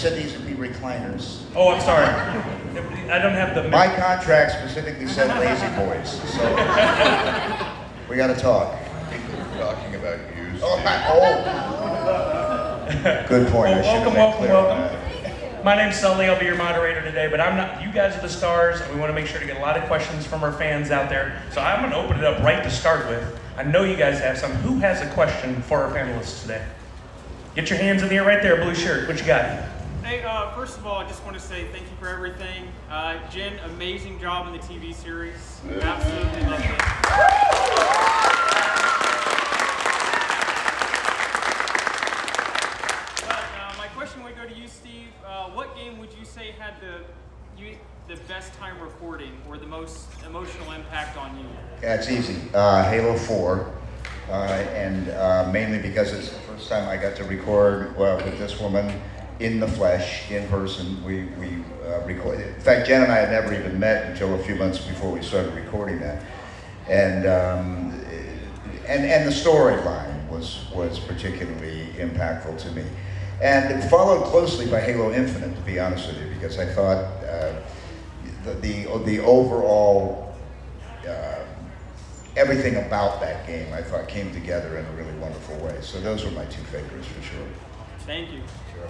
said these would be recliners. Oh, I'm sorry. I don't have the... My contract specifically said lazy boys, so we got to talk. Talking about you, Steve. Good point. Welcome. My name's Sully. I'll be your moderator today, but I'm not. You guys are the stars, and we want to make sure to get a lot of questions from our fans out there. So I'm going to open it up right to start with. I know you guys have some. Who has a question for our panelists today? Get your hands in the air right there, blue shirt. What you got? Hey, first of all, I just want to say thank you for everything. Jen, amazing job in the TV series. Absolutely loved it. My question would go to you, Steve. What game would you say had the best time recording or the most emotional impact on you? Yeah, it's easy. Halo 4, and mainly because it's the first time I got to record with this woman in the flesh, in person. We recorded. In fact, Jen and I had never even met until a few months before we started recording that, and the storyline was particularly impactful to me. And followed closely by Halo Infinite, to be honest with you, because I thought the overall everything about that game I thought came together in a really wonderful way. So those were my two favorites for sure. Thank you. Sure.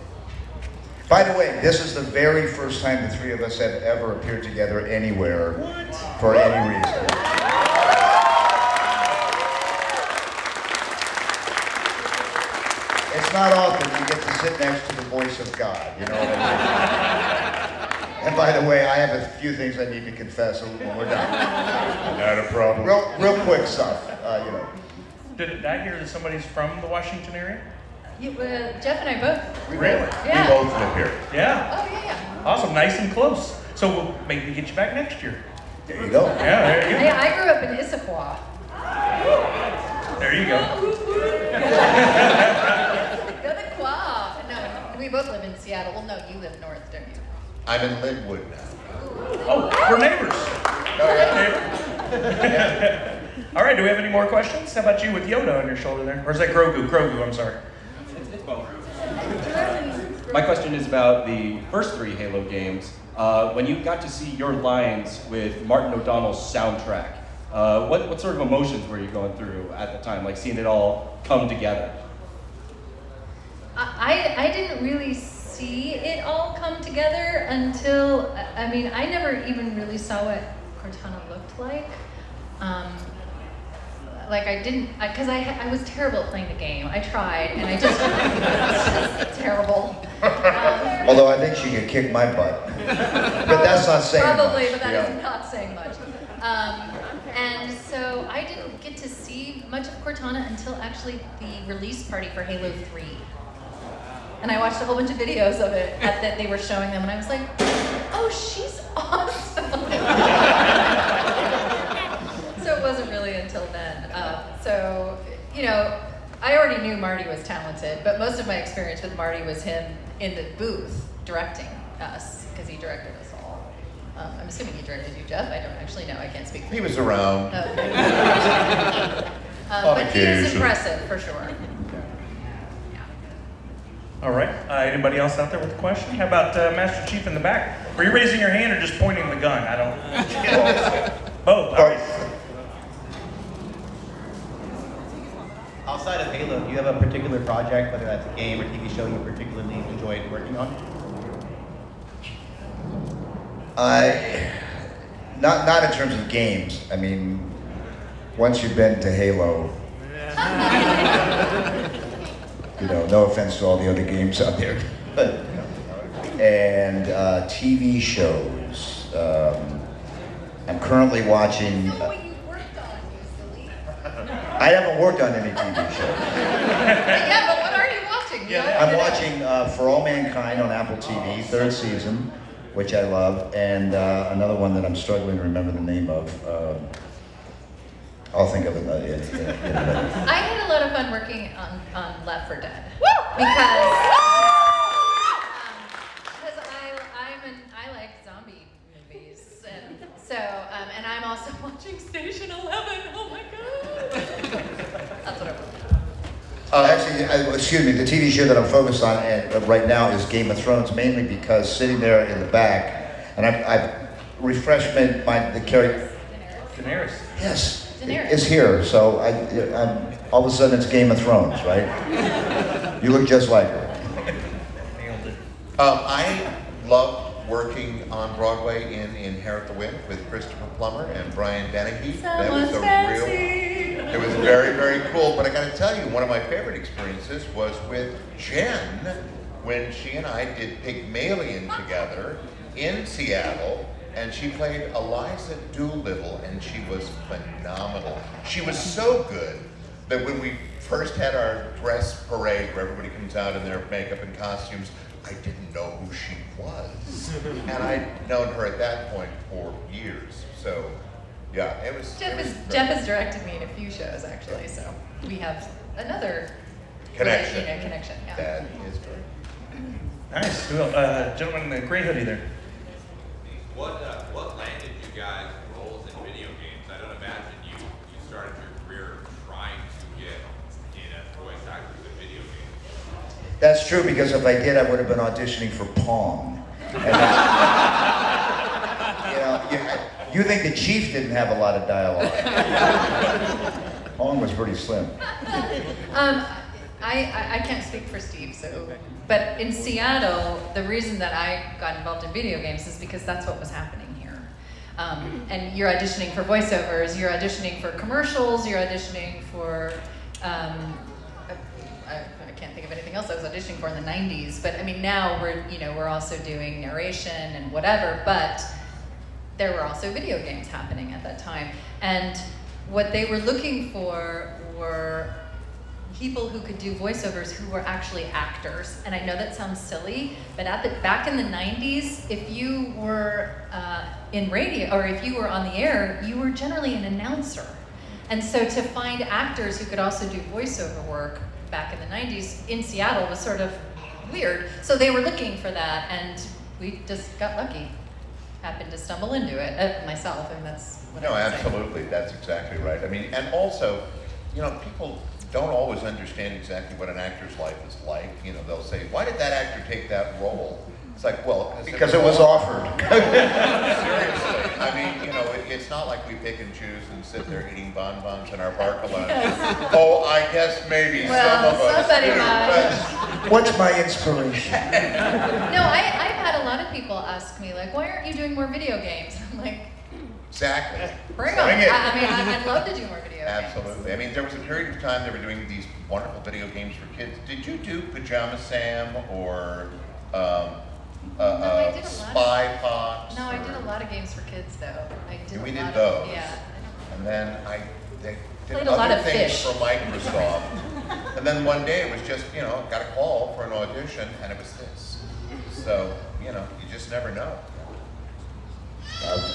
By the way, this is the very first time the three of us have ever appeared together anywhere for any reason. It's not often you get to sit next to the voice of God, you know what I mean? And by the way, I have a few things I need to confess when we're done. Not a problem. Real quick stuff, you know. Did I hear that somebody's from the Washington area? Jeff and I both. Really? Yeah. We both live here. Yeah. Oh, yeah. Awesome, nice and close. So we'll maybe get you back next year. There you go. Yeah, there you go. Hey, I grew up in Issaquah. There you go. Go to Quah. No, we both live in Seattle. Well, no, you live north, don't you? I'm in Linwood now. Oh, we're neighbors. Oh, yeah. All right, do we have any more questions? How about you with Yoda on your shoulder there? Or is that Grogu? Grogu, I'm sorry. It's both. My question is about the first three Halo games. When you got to see your lines with Martin O'Donnell's soundtrack, what sort of emotions were you going through at the time, like seeing it all come together? I didn't really see it all come together until, I never even really saw what Cortana looked like. Because I was terrible at playing the game. I tried, and I just, it's just terrible. Although I think she could kick my butt. But that's not saying Probably, much. but that is not saying much. And so I didn't get to see much of Cortana until actually the release party for Halo 3. And I watched a whole bunch of videos of it that they were showing them, and I was like, oh, she's awesome. So it wasn't really until then. I already knew Marty was talented, but most of my experience with Marty was him in the booth directing us, because he directed us all. I'm assuming he directed you, Jeff. I don't actually know. I can't speak for He you. was around. Okay. On But he is occasion. impressive, for sure. All right, anybody else out there with a question? How about Master Chief in the back? Were you raising your hand or just pointing the gun? I don't... Both. All right. Outside of Halo, do you have a particular project, whether that's a game or TV show you particularly enjoyed working on? Not in terms of games. I mean, once you've been to Halo, no offense to all the other games out there, but and TV shows. I'm currently watching. I haven't worked on any TV shows. Yeah, but what are you watching? I'm watching For All Mankind on Apple TV, third season, which I love, and another one that I'm struggling to remember the name of. I'll think of it in a minute. I had a lot of fun working on Left 4 Dead. Because I like zombie movies, and so and I'm also watching Station 11. Oh my god! That's what I want. Actually, excuse me, the TV show that I'm focused on right now is Game of Thrones, mainly because sitting there in the back, and I've refreshed the character. Daenerys. Yes, Daenerys. it's here, so I'm all of a sudden it's Game of Thrones, right? You look just like her. Nailed it. I loved working on Broadway in Inherit the Wind with Christopher Plummer and Brian Dennehy. Someone's fancy. It was very, very cool. But I got to tell you, one of my favorite experiences was with Jen when she and I did Pygmalion together in Seattle. And she played Eliza Doolittle, and she was phenomenal. She was so good that when we first had our dress parade where everybody comes out in their makeup and costumes, I didn't know who she was. And I'd known her at that point for years. So, yeah, it was. Jeff has directed me in a few shows actually, so we have another Connection. Connection. Yeah. That is great. Nice. Gentleman in the gray hoodie there. What landed you guys roles in video games? I don't imagine you started your career trying to get in as voice actors in video games. That's true, because if I did, I would have been auditioning for Pong. And you think the Chief didn't have a lot of dialogue. Pong was pretty slim. I can't speak for Steve, but in Seattle, the reason that I got involved in video games is because that's what was happening here. And you're auditioning for voiceovers, you're auditioning for commercials, you're auditioning for, I can't think of anything else I was auditioning for in the 90s, but I mean now we're also doing narration and whatever, but there were also video games happening at that time. And what they were looking for were people who could do voiceovers who were actually actors. And I know that sounds silly, but back in the 90s, if you were in radio, or if you were on the air, you were generally an announcer. And so to find actors who could also do voiceover work back in the 90s in Seattle was sort of weird. So they were looking for that, and we just got lucky. Happened to stumble into it, myself, and that's what No, I would say. absolutely. That's exactly right. I mean, and also, people don't always understand exactly what an actor's life is like. They'll say, why did that actor take that role? It's like, well, Because it was offered. Seriously. I mean, it's not like we pick and choose and sit there eating bonbons in our park alone. Oh, I guess maybe some of us somebody do. might. What's my inspiration? No, I've had a lot of people ask me, like, why aren't you doing more video games? I'm like, Exactly. bring them. Bring it. I mean, I'd love to do more video games. Absolutely. I mean, there was a period of time they were doing these wonderful video games for kids. Did you do Pajama Sam or I did a lot Spy Fox? No, I did a lot of games for kids, though. We did those. Yeah. And then they did Played a lot other of things fish. for Microsoft. And then one day it was just, got a call for an audition, and it was this. So, you just never know.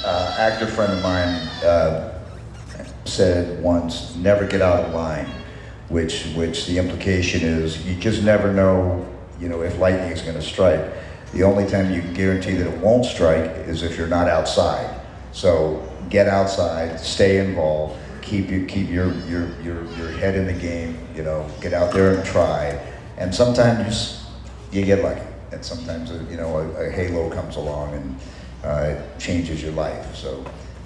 Actor friend of mine said once, never get out of line, which the implication is you just never know, if lightning is going to strike. The only time you can guarantee that it won't strike is if you're not outside. So get outside, stay involved, keep your head in the game, get out there and try. And sometimes you get lucky, and sometimes a halo comes along and changes your life. So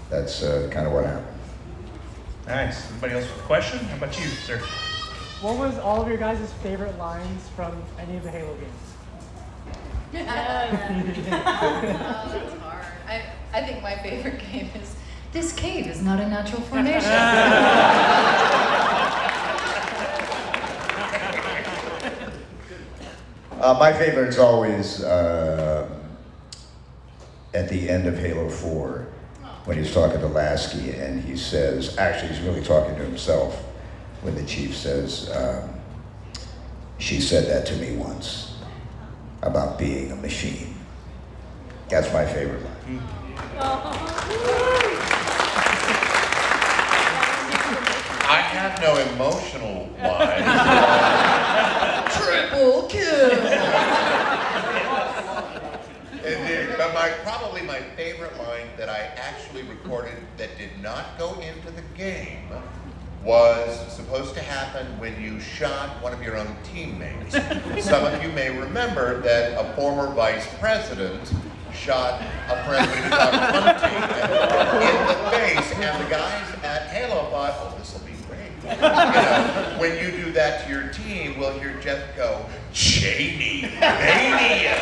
that's kind of what happened. Nice. Anybody else with a question? How about you, sir? What was all of your guys' favorite lines from any of the Halo games? Oh, that's hard. I think my favorite game is, this cave is not a natural formation. My favorite's always at the end of Halo 4, when he's talking to Lasky, and he says, actually he's really talking to himself, when the Chief says, she said that to me once, about being a machine. That's my favorite line. I have no emotional line. Triple kill! But probably my favorite line that I actually recorded that did not go into the game was supposed to happen when you shot one of your own teammates. Some of you may remember that a former vice president shot a friend when he was out hunting in the face, and the guys at Halo thought, oh, this will be great. You know, when you do that to your team, we'll hear Jeff go, Cheney Mania.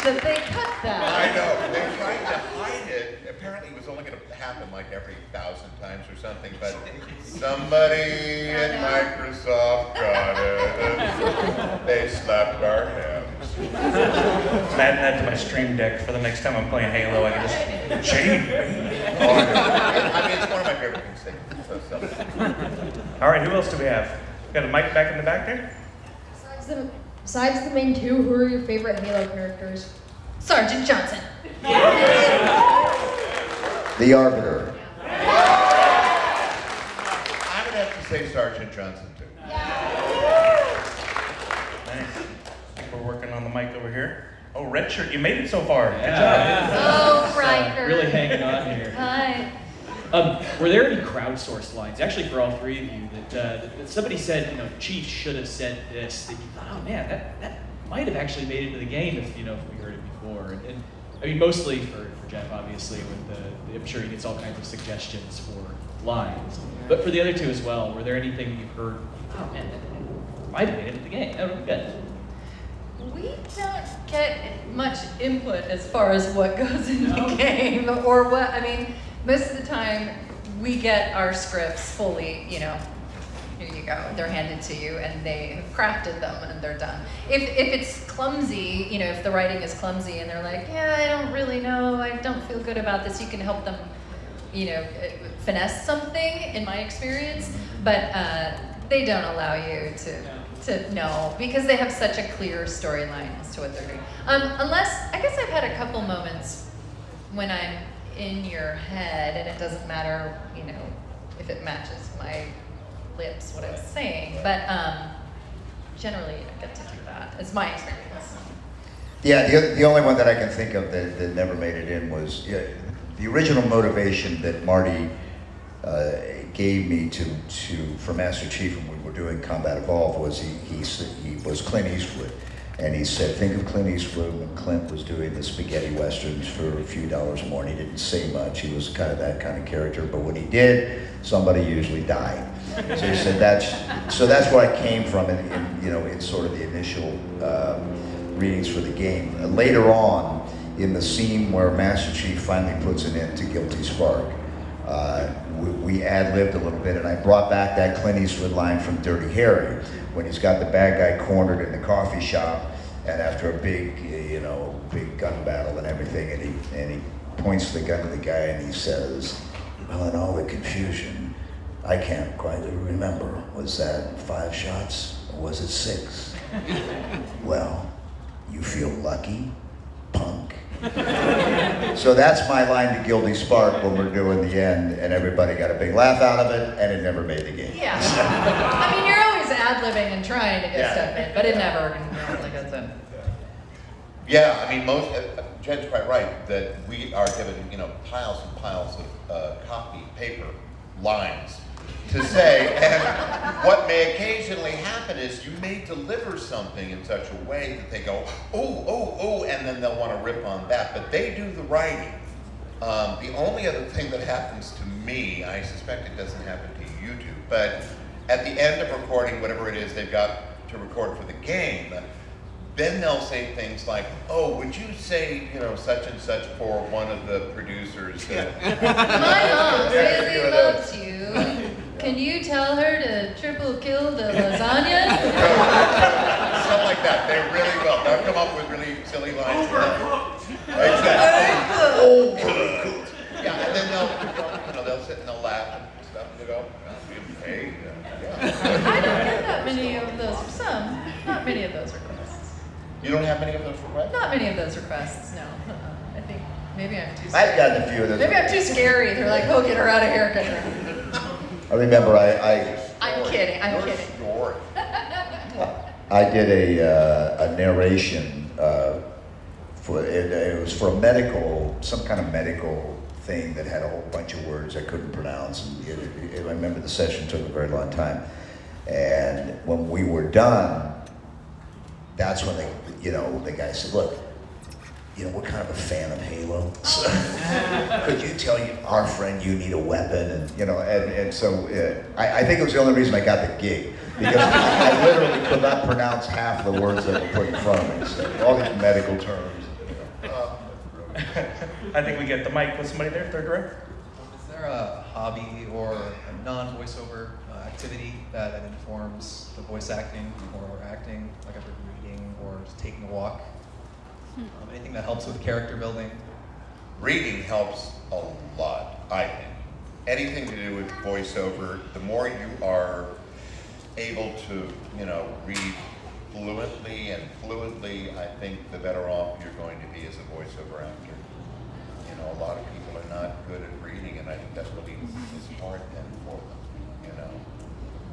That they cut that. I know. They tried to hide it. Apparently it was only going to happen like every 1,000 times or something, but somebody at Microsoft got it. And they slapped our hands. I'm adding that to my stream deck for the next time I'm playing Halo. I can just, Jane. Oh, I mean, it's one of my favorite things to do. All right, who else do we have? Got a mic back in the back there? Besides the main two, who are your favorite Halo characters? Sergeant Johnson. The Arbiter. I would have to say Sergeant Johnson, too. Nice. I think we're working on the mic over here. Oh, red shirt, you made it so far. Good Oh, Riker. Really hanging on here. Hi. Were there any crowdsourced lines, actually for all three of you, that somebody said, Chief should have said this, that you thought, oh man, that might have actually made it into the game if we heard it before. And I mean, mostly for Jeff, obviously, with I'm sure he gets all kinds of suggestions for lines. But for the other two as well, were there anything you heard, oh man, that might have made it into the game? That would be good. We don't get much input as far as what goes in the game or what, I mean, most of the time we get our scripts fully, here you go, they're handed to you and they have crafted them and they're done. If it's clumsy, if the writing is clumsy and they're like, yeah, I don't really know, I don't feel good about this, you can help them, finesse something in my experience, but they don't allow you to know because they have such a clear storyline as to what they're doing. Unless, I guess I've had a couple moments when I'm in your head and it doesn't matter, if it matches my lips, what I was saying, but generally I get to do that. It's my experience. Yeah, the only one that I can think of that never made it in was the original motivation that Marty gave me for Master Chief when we were doing Combat Evolved was he was Clint Eastwood. And he said, think of Clint Eastwood when Clint was doing the spaghetti westerns for a few dollars more. And he didn't say much. He was kind of that kind of character. But when he did, somebody usually died. So he said that's where I came from in sort of the initial readings for the game. Later on, in the scene where Master Chief finally puts an end to Guilty Spark, we ad-libbed a little bit, and I brought back that Clint Eastwood line from Dirty Harry, when he's got the bad guy cornered in the coffee shop, and after a big gun battle and everything, and he points the gun to the guy and he says, well, in all the confusion, I can't quite remember, was that 5 shots or was it 6? Well, you feel lucky, punk. So that's my line to Guilty Spark when we're doing the end, and everybody got a big laugh out of it, and it never made the game. Yeah. I mean, you're always ad-libbing and trying to get stuff in, but it never really gets in. Yeah, I mean, Jed's quite right that we are given, piles and piles of copy, paper, lines to say, and what may occasionally happen is you may deliver something in such a way that they go, oh, and then they'll want to rip on that, but they do the writing. The only other thing that happens to me, I suspect it doesn't happen to you two, but at the end of recording whatever it is they've got to record for the game, then they'll say things like, oh, would you say, such and such for one of the producers? My mom really loves you. Can you tell her to triple kill the lasagna? Something like that. They really will. They'll come up with really silly lines. Exactly. Cool. Yeah, and then they'll sit and they'll laugh and stuff, and they go, hey, yeah. I don't get that many of those. Not many of those requests. You don't have many of those requests? Not many of those requests, no. I think maybe I'm too I've gotten a few of those. Maybe I'm too scary. They're like, oh, get her out of here. Get her. I remember I'm kidding. Story. I did a narration it was for some kind of medical thing that had a whole bunch of words I couldn't pronounce. And I remember the session took a very long time. And when we were done, that's when the guy said, look, we're kind of a fan of Halo. So, could you tell our friend you need a weapon? And so I think it was the only reason I got the gig, because I literally could not pronounce half the words that were put in front of me. So all these medical terms. I think we get the mic with somebody there, third row. Is there a hobby or a non-voiceover activity that informs the voice acting or acting, like if you're reading or just taking a walk? Anything that helps with character building? Reading helps a lot, I think. Anything to do with voiceover, the more you are able to, read fluently and fluidly, I think the better off you're going to be as a voiceover actor. A lot of people are not good at reading, and I think that's really is hard then for them,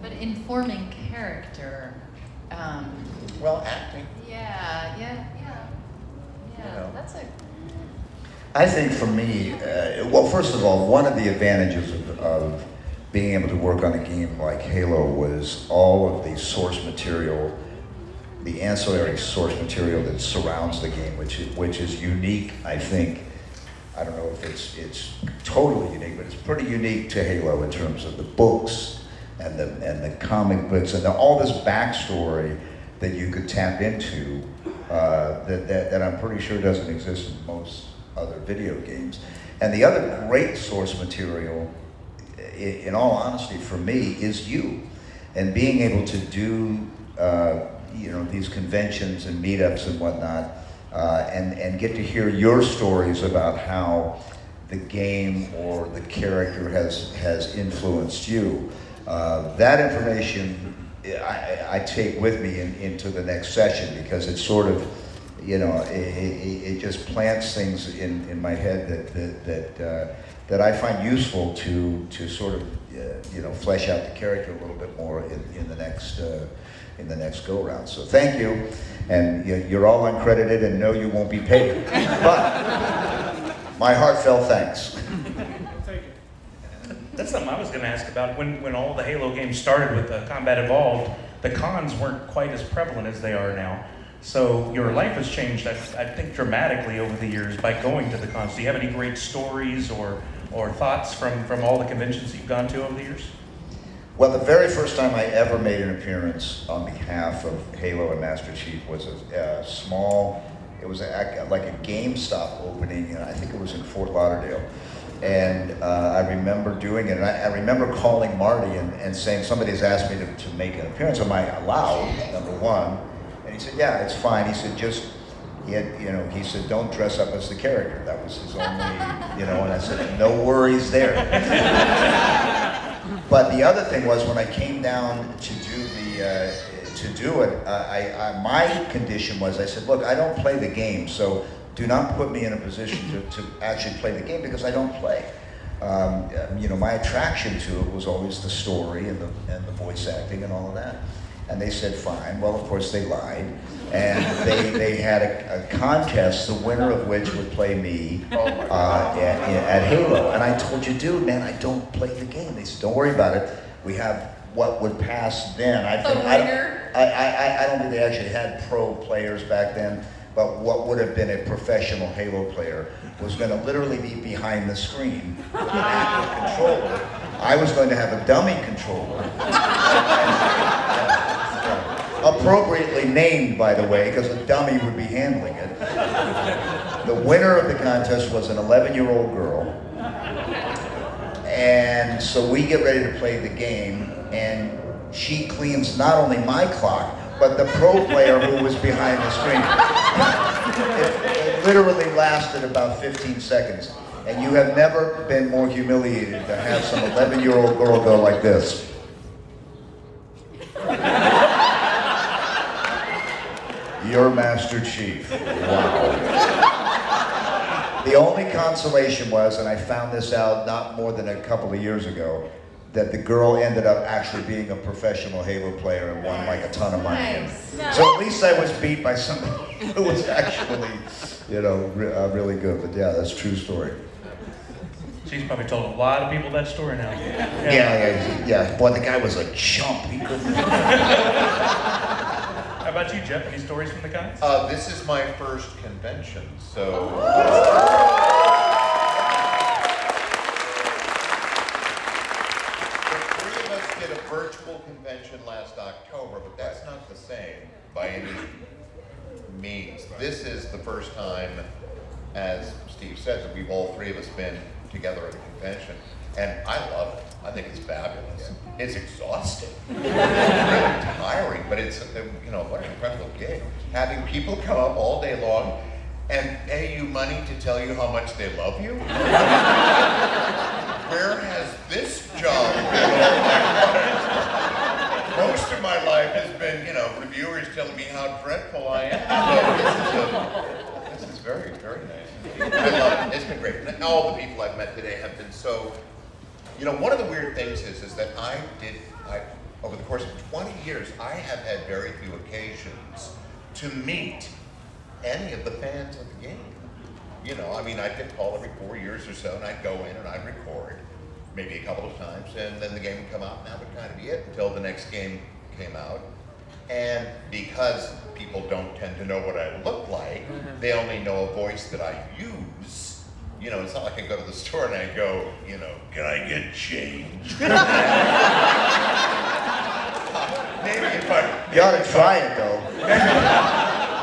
But informing character. Well, acting. Yeah. That's a. I think for me, well, first of all, one of the advantages of being able to work on a game like Halo was all of the source material, the ancillary source material that surrounds the game, which is unique, I think. I don't know if it's totally unique, but it's pretty unique to Halo in terms of the books and the comic books and all this backstory that you could tap into that I'm pretty sure doesn't exist in most other video games. And the other great source material, in all honesty, for me, is you. And being able to do these conventions and meetups and whatnot, and get to hear your stories about how the game or the character has influenced you. That information I take with me into the next session, because it's sort of, it just plants things in my head that I find useful to sort of flesh out the character a little bit more in the next go round. So thank you, and you're all uncredited and no, you won't be paid, but my heartfelt thanks. That's something I was going to ask about. When all the Halo games started with the Combat Evolved, the cons weren't quite as prevalent as they are now. So your life has changed, I think, dramatically over the years by going to the cons. Do you have any great stories or thoughts from all the conventions that you've gone to over the years? Well, the very first time I ever made an appearance on behalf of Halo and Master Chief was a small, it was like a GameStop opening, and I think it was in Fort Lauderdale. And I remember doing it, and I remember calling Marty and saying, somebody's asked me to make an appearance. Am I allowed, number one? And he said, yeah, it's fine. He said, he said, don't dress up as the character. That was his only, and I said, no worries there. But the other thing was, when I came down to do it, my condition was, I said, look, I don't play the game, so do not put me in a position to actually play the game, because I don't play. My attraction to it was always the story and the voice acting and all of that. And they said, fine. Well, of course, they lied. And they had a contest, the winner of which would play me at Halo. And I told you, dude, man, I don't play the game. They said, don't worry about it. We have what would pass then. I don't think they actually had pro players back then. But what would have been a professional Halo player was going to literally be behind the screen with an active controller. I was going to have a dummy controller. Appropriately named, by the way, because a dummy would be handling it. The winner of the contest was an 11-year-old girl. And so we get ready to play the game, and she cleans not only my clock, but the pro player who was behind the screen. It literally lasted about 15 seconds. And you have never been more humiliated to have some 11-year-old girl go like this. You're Master Chief. Wow. The only consolation was, and I found this out not more than a couple of years ago, that the girl ended up actually being a professional Halo player and won like a ton of money. Nice. So at least I was beat by somebody who was actually, really good. But yeah, that's a true story. She's probably told a lot of people that story now. Yeah. Boy, the guy was a chump. He couldn't. How about you, Jeff? Any stories from the guys? This is my first convention, so. The three of us did a virtual convention last October, but that's not the same by any means. This is the first time, as Steve said, that we've all three of us been together at a convention, and I love it. I think it's fabulous. It's exhausting. It's really tiring, but it's, what an incredible gig. Having people come up all day long and pay you money to tell you how much they love you? Where has this job been all my life? Most of my life has been, reviewers telling me how dreadful I am. So this is very, very nice. I love it. It's been great. And all the people I've met today have been so. One of the weird things is that over the course of 20 years, I have had very few occasions to meet any of the fans of the game. I'd get called every 4 years or so, and I'd go in and I'd record, maybe a couple of times, and then the game would come out, and that would kind of be it until the next game came out. And because people don't tend to know what I look like, they only know a voice that I use. It's not like I go to the store and I go, can I get change? Maybe if I... You ought to try it, though.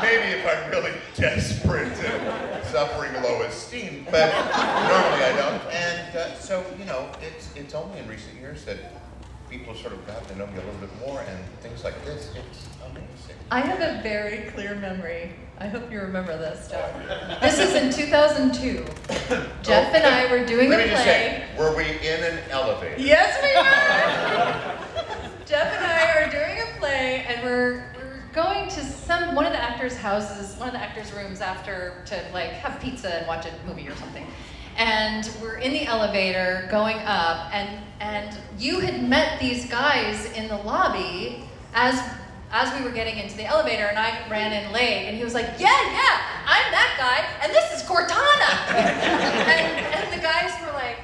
Maybe if I'm really desperate and suffering low esteem, but normally I don't. And so, it's only in recent years that people have sort of gotten to know me a little bit more, and things like this, it's amazing. I have a very clear memory. I hope you remember this, Jeff. This is in 2002. Jeff and I were doing a play. Let me just say, were we in an elevator? Yes, we were. Jeff and I are doing a play, and we're going to one of the actors' houses, one of the actors' rooms after to have pizza and watch a movie or something. And we're in the elevator going up, and you had met these guys in the lobby as we were getting into the elevator, and I ran in late, and he was like, yeah, I'm that guy, and this is Cortana. and the guys were like,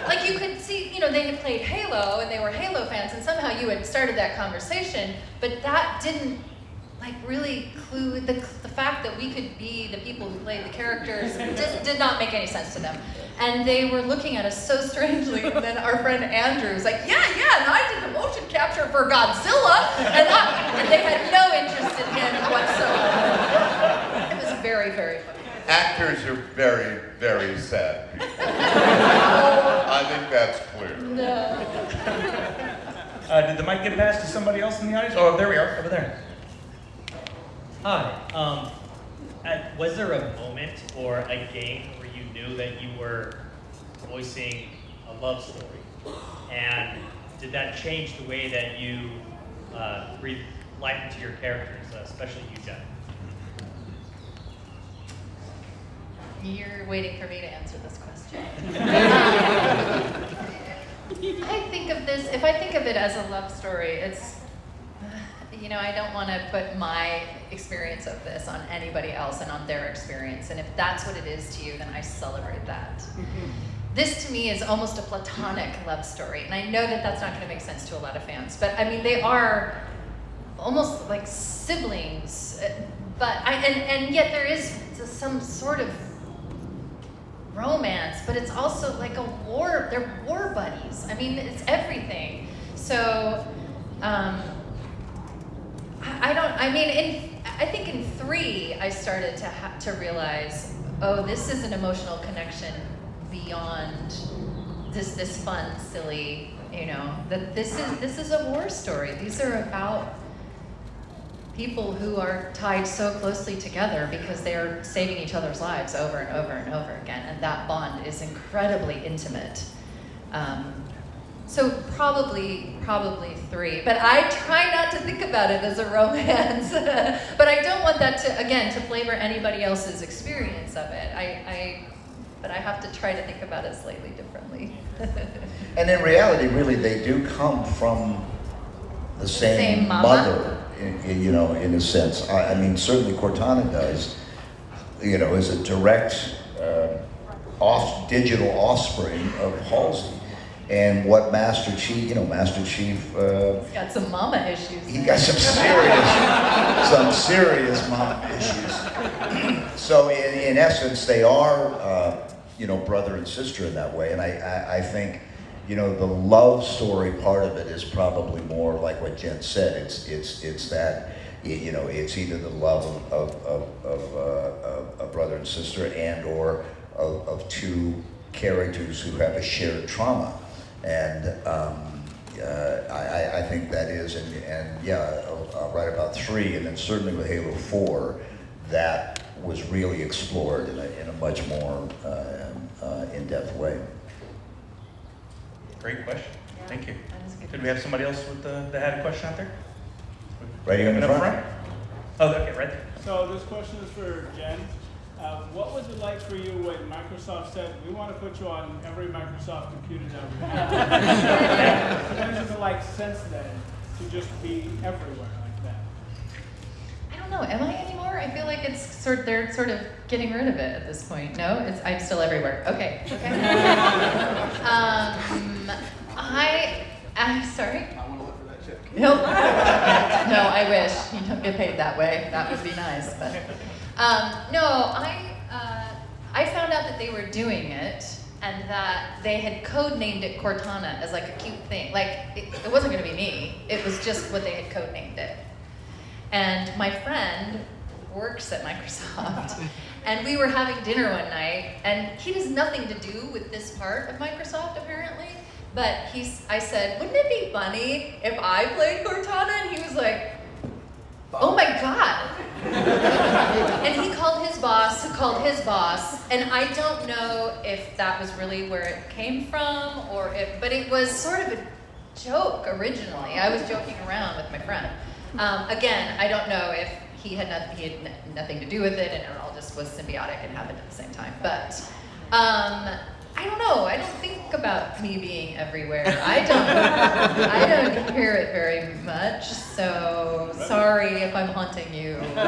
what? You could see, they had played Halo, and they were Halo fans, and somehow you had started that conversation, but that didn't really clue the fact that we could be the people who played the characters just did not make any sense to them. And they were looking at us so strangely, and then our friend Andrew was like, yeah, and I did the motion capture for Godzilla, and they had no interest in him whatsoever. It was very, very funny. Actors are very, very sad people. I think that's clear. No. Did the mic get passed to somebody else in the audience? Oh, there we are, over there. Hi. Was there a moment or a game where you knew that you were voicing a love story? And did that change the way that you breathe life into your characters, especially you, Jeff? You're waiting for me to answer this question. If I think of it as a love story, it's, I don't want to put my experience of this on anybody else and on their experience. And if that's what it is to you, then I celebrate that. This to me is almost a platonic love story. And I know that that's not going to make sense to a lot of fans, but they are almost like siblings. And yet there is some sort of romance, but it's also like they're war buddies. It's everything. So, I think in 3, I started to realize, this is an emotional connection beyond this fun, silly, that this is a war story. These are about people who are tied so closely together because they are saving each other's lives over and over and over again, and that bond is incredibly intimate. So probably 3, but I try not to think about it as a romance. But I don't want that to flavor anybody else's experience of it. but I have to try to think about it slightly differently. And in reality, really, they do come from the same mama? mother, in a sense. I mean, certainly Cortana does, is a direct digital offspring of Halsey. And what Master Chief, He's got some mama issues. he got some serious mama issues. So in essence, they are, brother and sister in that way. And I think, the love story part of it is probably more like what Jen said. It's that, it's either the love of a brother and sister and or of two characters who have a shared trauma. And I think that is, and yeah, right about 3, and then certainly with Halo 4, that was really explored in a much more in-depth way. Great question. Thank you. Did we have somebody else that had a question out there? Right here in the front. Oh, okay, right there. So this question is for Jen. What was it like for you when Microsoft said, we want to put you on every Microsoft computer that we have? What has it been like since then to just be everywhere like that? I don't know. Am I anymore? I feel like they're sort of getting rid of it at this point. No, I'm still everywhere. Okay. I'm sorry. I want to look for that check. Nope. No, I wish. You don't get paid that way. That would be nice, but. I found out that they were doing it and that they had code-named it Cortana as like a cute thing. Like, it wasn't going to be me. It was just what they had code-named it. And my friend works at Microsoft, and we were having dinner one night, and he has nothing to do with this part of Microsoft, apparently. But I said, wouldn't it be funny if I played Cortana? And he was like, oh my God. And he called his boss, who called his boss, and I don't know if that was really where it came from, but it was sort of a joke originally. I was joking around with my friend. Again, I don't know if he had nothing to do with it, and it all just was symbiotic and happened at the same time. But I don't know. I don't think about me being everywhere. I don't hear it very much. So sorry if I'm haunting you. I'd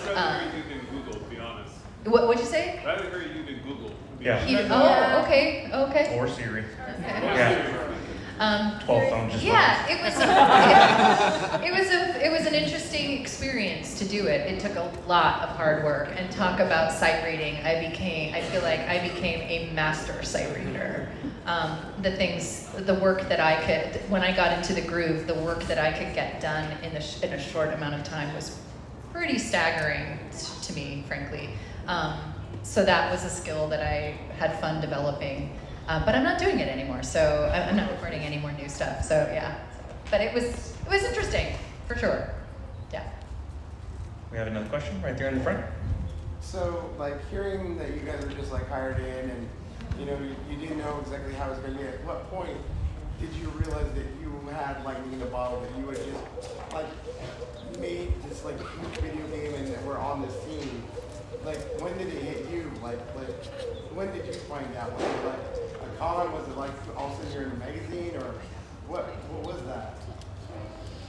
rather hear you than Google, to be honest. What'd you say? I'd rather hear you than Google. Yeah. Okay. Or Siri. Okay. Yeah. 12 phones just Yeah, it was an interesting experience to do it. It took a lot of hard work. And talk about sight reading. I feel like I became a master sight reader. The work that I could, when I got into the groove, the work that I could get done in a short amount of time was pretty staggering to me, frankly. So that was a skill that I had fun developing. But I'm not doing it anymore, so I'm not recording any more new stuff. So yeah, but it was interesting for sure. Yeah. We have another question right there in the front. So like hearing that you guys were just like hired in, and you didn't know exactly how it was going to be. At what point did you realize that you had lightning in a bottle, that you had just like made this like huge video game and that we're on this scene? Like when did it hit you? Like when did you find out? Was it like a con? Was it like all of a sudden you're in a magazine, or what was that?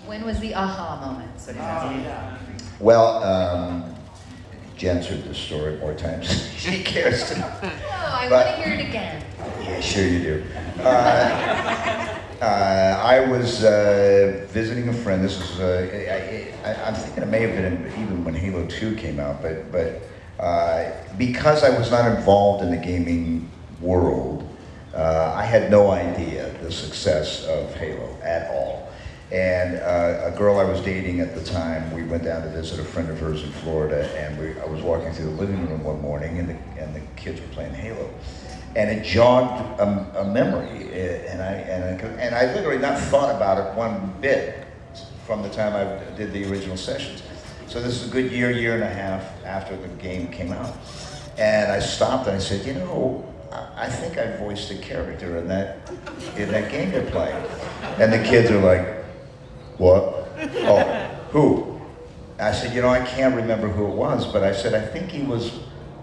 When was the aha moment? So yeah. Well, Jen's heard this story more times than she cares to know. No, I want to hear it again. Yeah, sure you do. I was visiting a friend. This was, I'm thinking it may have been even when Halo 2 came out, but because I was not involved in the gaming world, I had no idea the success of Halo at all. And a girl I was dating at the time, we went down to visit a friend of hers in Florida, and I was walking through the living room one morning, and the kids were playing Halo. And it jogged a memory, and I literally not thought about it one bit from the time I did the original sessions. So this is a good year and a half after the game came out. And I stopped and I said, I think I voiced a character in that game you're playing. And the kids are like, what? Oh, who? I said, I can't remember who it was, but I said, I think he was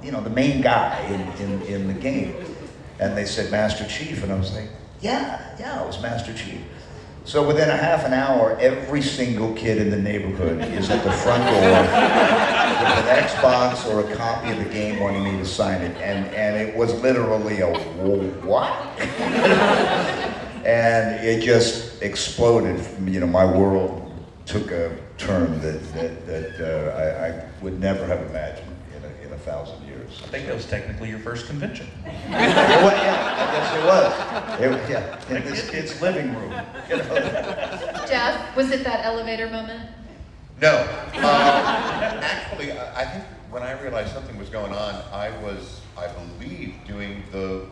the main guy in the game. And they said, Master Chief, and I was like, yeah, it was Master Chief. So within a half an hour, every single kid in the neighborhood is at the front door with an Xbox or a copy of the game wanting me to sign it. And it was literally a, what? And it just exploded. My world took a turn that I would never have imagined in 1,000 years. I think that was technically your first convention. Well, yeah, I guess it was. In this kid's living room. Jeff, was it that elevator moment? No. Actually, I think when I realized something was going on, I believe, doing the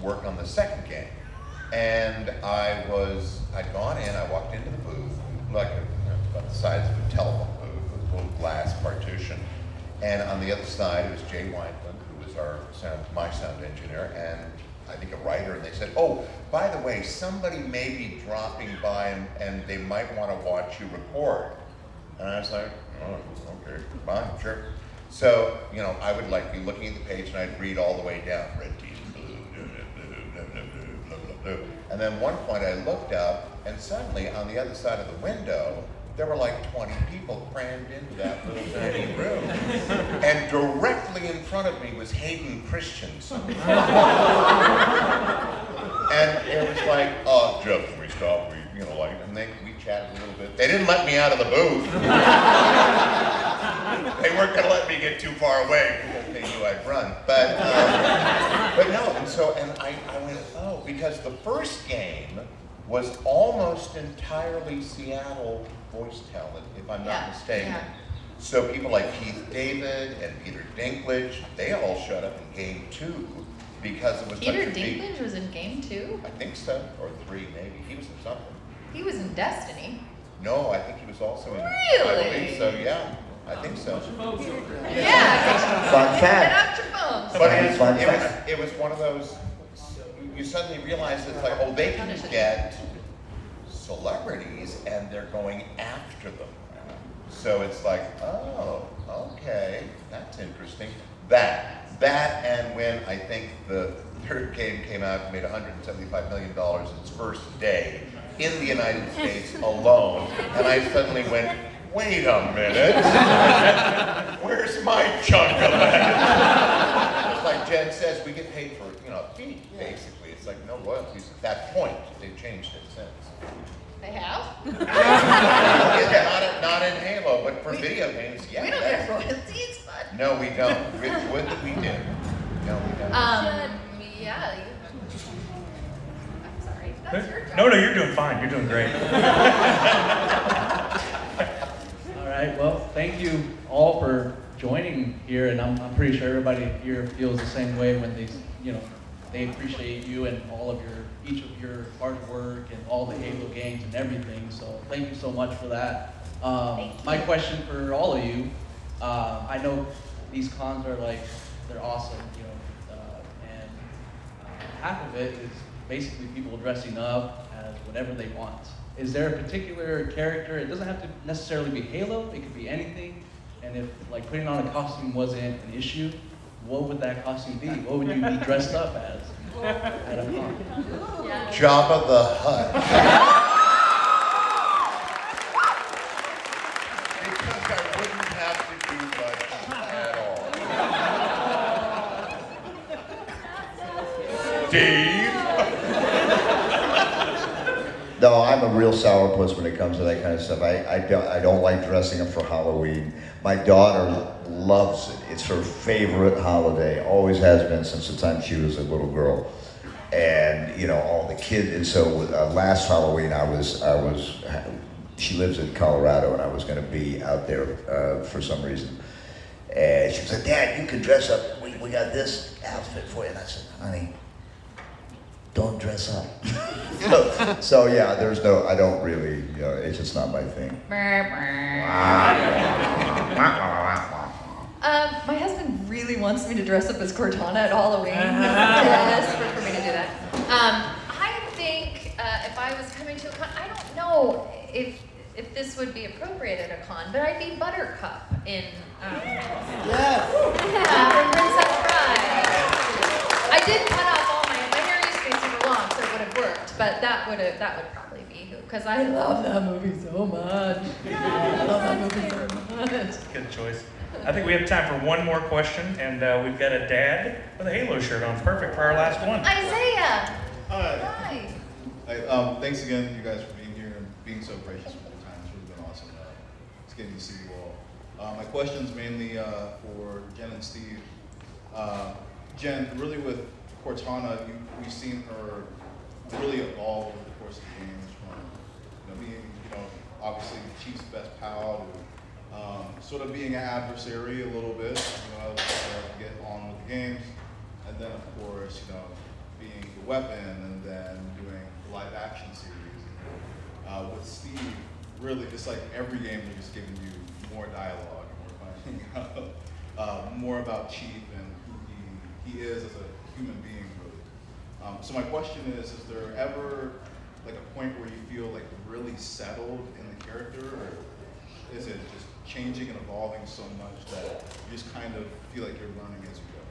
work on the second game. And I'd gone in, I walked into the booth, like about the size of a telephone booth with a little glass partition. And on the other side, it was Jay Wineland, who was my sound engineer, and I think a writer, and they said, oh, by the way, somebody may be dropping by and they might want to watch you record. And I was like, oh, okay, fine, sure. So, I would be looking at the page and I'd read all the way down, red team, blue. And then one point I looked up, and suddenly on the other side of the window, there were like 20 people crammed into that little tiny room. And directly in front of me was Hayden Christensen. And it was like, oh, Jeff, can we stop? And we chatted a little bit. They didn't let me out of the booth. They weren't gonna let me get too far away because they knew I'd run. But no, and I went, oh, because the first game was almost entirely Seattle voice talent, if I'm not mistaken. Yeah. So people like Keith David and Peter Dinklage, they all showed up in game 2 because it was Peter such a big... Dinklage was in game 2? I think so, or 3 maybe. He was in something. He was in Destiny. No, I think he was also in... Really? I believe so, yeah. I think so. Yeah. Fun fact. Get out your phones. But it was one of those, you suddenly realize it's like, oh, they can get celebrities and they're going after them. So it's like, oh, okay, that's interesting. That and when I think the third game came out and made $175 million its first day in the United States alone, and I suddenly went, wait a minute, where's my chunk of that? It's like Jen says, we get paid for, a fee, basically. It's like no royalties at that point. They've changed it since. They have? Not in Halo, but for video games, yeah. We don't get royalties, but... No, we don't. Would that we do? No, we don't. Yeah. I'm sorry. That's your job. No, you're doing fine. You're doing great. All right, well, thank you all for joining here, and I'm pretty sure everybody here feels the same way when they appreciate you and each of your hard work and all the Halo games and everything. So thank you so much for that. My question for all of you, I know these cons are they're awesome, and half of it is basically people dressing up as whatever they want. Is there a particular character? It doesn't have to necessarily be Halo. It could be anything. And if putting on a costume wasn't an issue, what would that costume be? What would you be dressed up as at a con? Jabba the Hutt. Because I wouldn't have to do much at all. Steve? No, I'm a real sourpuss when it comes to that kind of stuff. I don't like dressing up for Halloween. My daughter loves it. It's her favorite holiday. Always has been since the time she was a little girl. And all the kids. And so last Halloween, she lives in Colorado, and I was going to be out there for some reason. And she was like, Dad, you can dress up. We got this outfit for you. And I said, honey, don't dress up. so yeah, I don't really, it's just not my thing. My husband really wants me to dress up as Cortana at Halloween. Desperate for me to do that. I think if I was coming to a con, I don't know if this would be appropriate at a con, but I'd be Buttercup in from Princess did cut off all my hair used to be super long, so it would have worked. But that would probably be because I love that movie so much. I love that movie so much. Good choice. I think we have time for one more question, and we've got a dad with a Halo shirt on. Perfect for our last one. Isaiah. Hi. Hi. Thanks again, you guys, for being here and being so gracious with your time. It's really been awesome. It's getting to see you all. My question's mainly for Jen and Steve. Jen, really with Cortana, we've seen her really evolve over the course of the games from being, obviously Chief's best pal to sort of being an adversary a little bit, to get on with the games, and then of course, being the weapon, and then doing the live action series. With Steve, really just like every game, they're just giving you more dialogue, and we're finding out more about Chief and who he is as a human being, really. So my question is there ever like a point where you feel like really settled in the character, or is it just changing and evolving so much that you just kind of feel like you're learning as you go?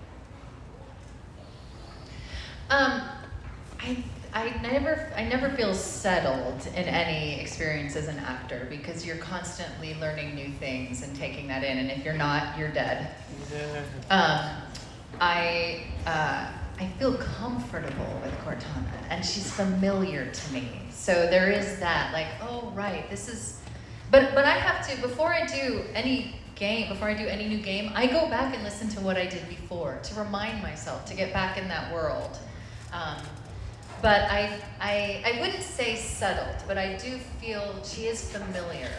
I never feel settled in any experience as an actor because you're constantly learning new things and taking that in, and if you're not, you're dead. I feel comfortable with Cortana, and she's familiar to me. So there is that, like, oh right, this is. But I have to, before I do any new game, I go back and listen to what I did before to remind myself to get back in that world. But I wouldn't say settled, but I do feel she is familiar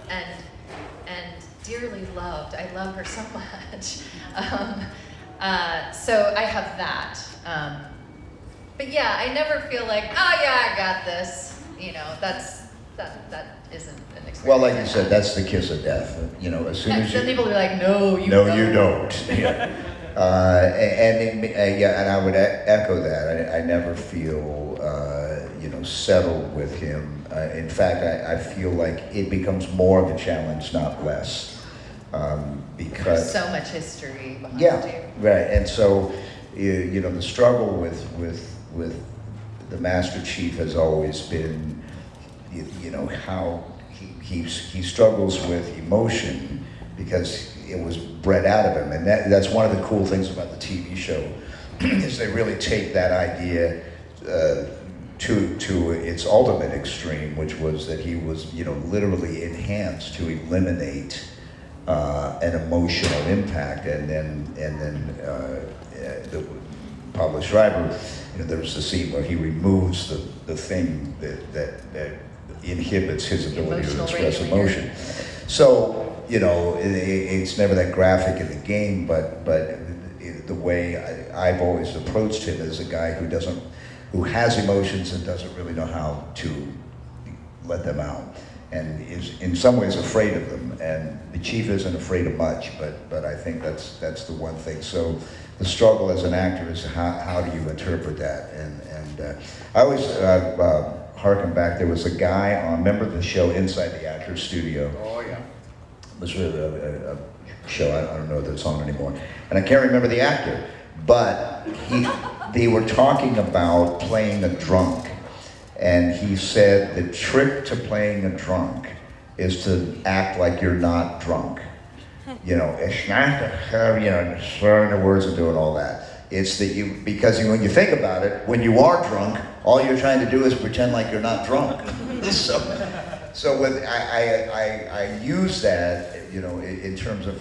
and dearly loved. I love her so much. So I have that. But yeah, I never feel like, oh yeah, I got this. That isn't an experience. Well, like you said, that's the kiss of death. As soon as then people are like, no, you no, don't. you don't. Yeah. And I would echo that. I never feel, settled with him. In fact, I feel like it becomes more of a challenge, not less, because there's so much history behind you. Right. And so, the struggle with the Master Chief has always been, how he struggles with emotion because it was bred out of him, and that's one of the cool things about the TV show is they really take that idea to its ultimate extreme, which was that he was literally enhanced to eliminate an emotional impact, and then the Pablo Schreiber, there was the scene where he removes the thing that inhibits his ability to express emotion. So, it's never that graphic in the game, but the way I've always approached him as a guy who has emotions and doesn't really know how to let them out, and is in some ways afraid of them. And the Chief isn't afraid of much, but I think that's the one thing. So the struggle as an actor is how do you interpret that? And I always harken back. There was a guy on, remember the show Inside the Actors Studio? Oh yeah. It was a show, I don't know if it's on anymore. And I can't remember the actor, but they were talking about playing a drunk. And he said the trick to playing a drunk is to act like you're not drunk. It's not slurring the words and doing all that. It's that because when you think about it, when you are drunk, all you're trying to do is pretend like you're not drunk. So when I use that, in terms of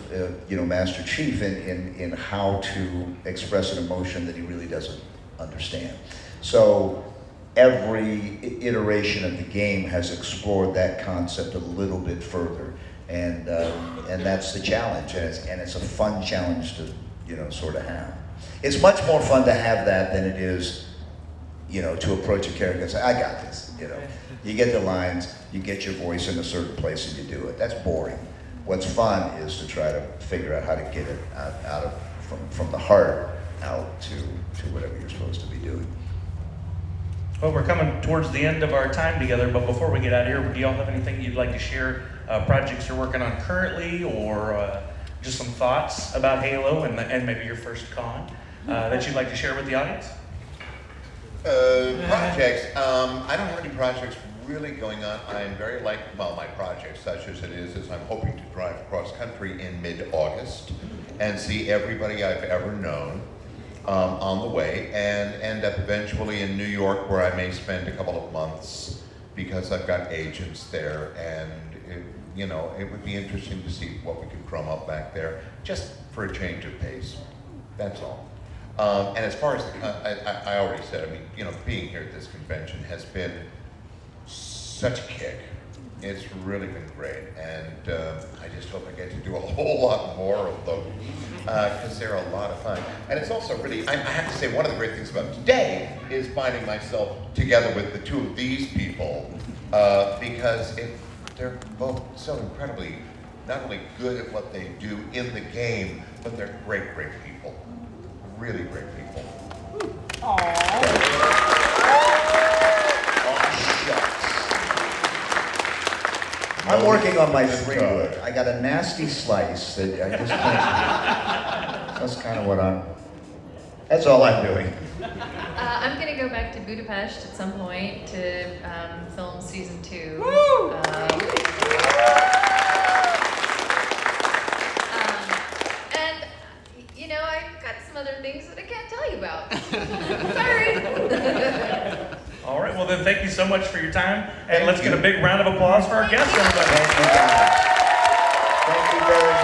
Master Chief in how to express an emotion that he really doesn't understand. So every iteration of the game has explored that concept a little bit further, and that's the challenge, and it's a fun challenge to sort of have. It's much more fun to have that than it is, to approach a character and say, I got this, You get the lines, you get your voice in a certain place and you do it. That's boring. What's fun is to try to figure out how to get it out from the heart out to whatever you're supposed to be doing. Well, we're coming towards the end of our time together, but before we get out of here, do y'all have anything you'd like to share, projects you're working on currently, or just some thoughts about Halo and maybe your first con? that you'd like to share with the audience? Projects. I don't have any projects really going on. I'm very my project, such as it is I'm hoping to drive across country in mid-August and see everybody I've ever known on the way, and end up eventually in New York, where I may spend a couple of months because I've got agents there, and it would be interesting to see what we could drum up back there, just for a change of pace. That's all. And as far as I already said, being here at this convention has been such a kick. It's really been great, and I just hope I get to do a whole lot more of them because they're a lot of fun. And it's also really, I have to say, one of the great things about today is finding myself together with the two of these people because they're both so incredibly not only good at what they do in the game, but they're great, great people. Really great people. I'm working on my springwood. I got a nasty slice that I just can't. That's kind of that's all I'm doing. I'm gonna go back to Budapest at some point to film season 2. And I've got some other things that I can't tell you about. Sorry. All right, well then thank you so much for your time, and let's get a big round of applause for our guests, everybody. Thank you, guys. Thank you very much.